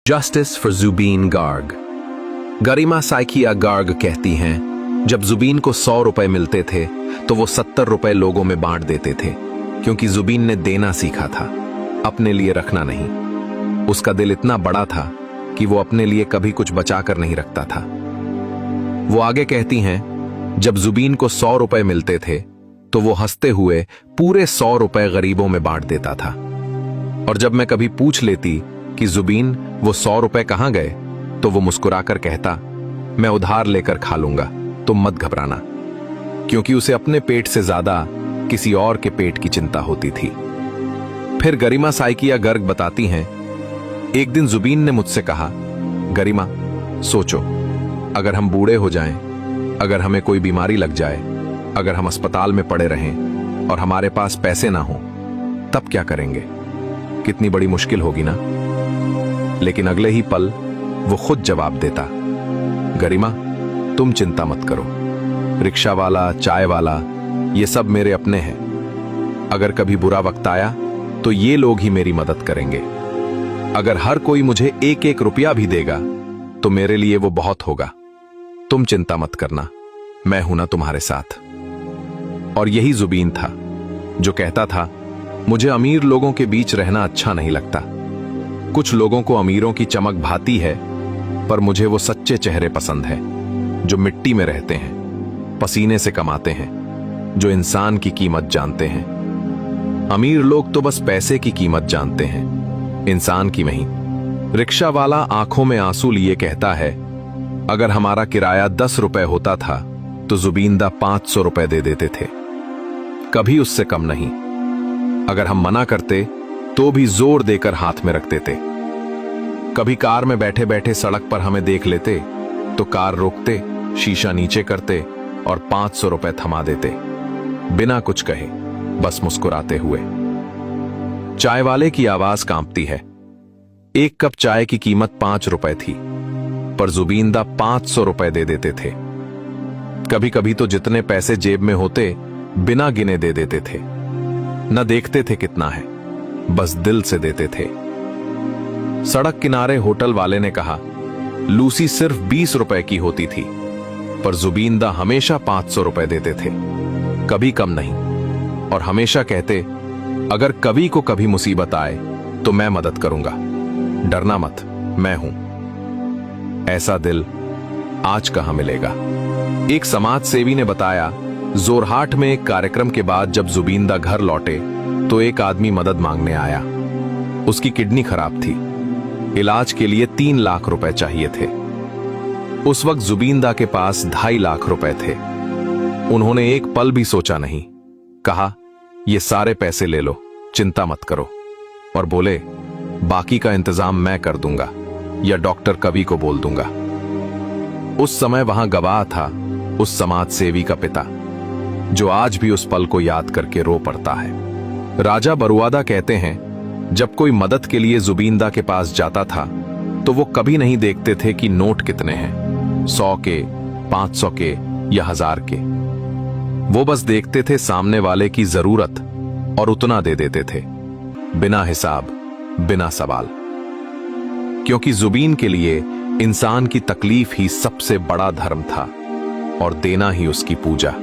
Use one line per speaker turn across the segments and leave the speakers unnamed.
Justice for Zubeen Garg. Garima Saikia Garg कहती हैं, जब जुबीन को 100 रुपए मिलते थे तो वो 70 रुपए लोगों में बांट देते थे, क्योंकि जुबीन ने देना सीखा था, अपने लिए रखना नहीं। उसका दिल इतना बड़ा था कि वो अपने लिए कभी कुछ बचाकर नहीं रखता था। वो आगे कहती हैं, जब जुबीन को 100 रुपए मिलते थे तो वो हंसते हुए पूरे 100 रुपए गरीबों में बांट देता था। और जब मैं कभी पूछ लेती कि जुबीन वो 100 रुपए कहां गए, तो वो मुस्कुराकर कहता, मैं उधार लेकर खा लूंगा, तुम मत घबराना, क्योंकि उसे अपने पेट से ज्यादा किसी और के पेट की चिंता होती थी। फिर गरिमा साइकिया गर्ग बताती हैं, एक दिन जुबीन ने मुझसे कहा, गरिमा सोचो, अगर हम बूढ़े हो जाएं, अगर हमें कोई बीमारी लग जाए, अगर हम अस्पताल में पड़े रहें और हमारे पास पैसे ना हो, तब क्या करेंगे? कितनी बड़ी मुश्किल होगी ना। लेकिन अगले ही पल वो खुद जवाब देता, गरिमा तुम चिंता मत करो, रिक्शा वाला, चाय वाला, ये सब मेरे अपने हैं। अगर कभी बुरा वक्त आया तो ये लोग ही मेरी मदद करेंगे। अगर हर कोई मुझे 1-1 रुपया भी देगा तो मेरे लिए वो बहुत होगा। तुम चिंता मत करना, मैं हूं ना तुम्हारे साथ। और यही जुबीन था जो कहता था, मुझे अमीर लोगों के बीच रहना अच्छा नहीं लगता। कुछ लोगों को अमीरों की चमक भाती है, पर मुझे वो सच्चे चेहरे पसंद है जो मिट्टी में रहते हैं, पसीने से कमाते हैं, जो इंसान की कीमत जानते हैं। अमीर लोग तो बस पैसे की कीमत जानते हैं, इंसान की नहीं। रिक्शा वाला आंखों में आंसू लिए कहता है, अगर हमारा किराया 10 रुपए होता था तो जुबीनदा 500 रुपए दे देते थे, कभी उससे कम नहीं। अगर हम मना करते तो भी जोर देकर हाथ में रख देते। कभी कार में बैठे बैठे सड़क पर हमें देख लेते तो कार रोकते, शीशा नीचे करते और 500 रुपए थमा देते, बिना कुछ कहे, बस मुस्कुराते हुए। चाय वाले की आवाज कांपती है। एक कप चाय की कीमत 5 रुपए थी, पर जुबीनदा 500 रुपए दे देते थे। कभी कभी तो जितने पैसे जेब में होते बिना गिने दे देते थे, न देखते थे कितना है, बस दिल से देते थे। सड़क किनारे होटल वाले ने कहा, लूसी सिर्फ 20 रुपए की होती थी, पर जुबीनदा हमेशा 500 रुपए देते थे, कभी कम नहीं। और हमेशा कहते, अगर कवि को कभी मुसीबत आए तो मैं मदद करूंगा, डरना मत, मैं हूं। ऐसा दिल आज कहां मिलेगा। एक समाज सेवी ने बताया, जोरहाट में एक कार्यक्रम के बाद जब जुबीनदा घर लौटे तो एक आदमी मदद मांगने आया। उसकी किडनी खराब थी, इलाज के लिए 3 लाख रुपए चाहिए थे। उस वक्त जुबीनदा के पास 2.5 लाख रुपए थे। उन्होंने एक पल भी सोचा नहीं, कहा, ये सारे पैसे ले लो, चिंता मत करो। और बोले, बाकी का इंतजाम मैं कर दूंगा या डॉक्टर कवि को बोल दूंगा। उस समय वहां गवाह था उस समाज सेवी का पिता, जो आज भी उस पल को याद करके रो पड़ता है। राजा बरुआदा कहते हैं, जब कोई मदद के लिए जुबीनदा के पास जाता था तो वो कभी नहीं देखते थे कि नोट कितने हैं, 100 के, 500 के या 1000 के। वो बस देखते थे सामने वाले की जरूरत और उतना दे देते थे, बिना हिसाब, बिना सवाल। क्योंकि जुबीन के लिए इंसान की तकलीफ ही सबसे बड़ा धर्म था और देना ही उसकी पूजा।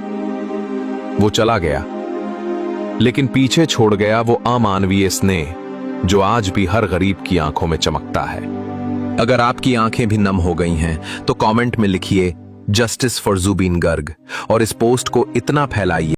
वो चला गया, लेकिन पीछे छोड़ गया वो अमानवीय स्नेह जो आज भी हर गरीब की आंखों में चमकता है। अगर आपकी आंखें भी नम हो गई हैं तो कमेंट में लिखिए, जस्टिस फॉर जुबीन गार्ग, और इस पोस्ट को इतना फैलाइए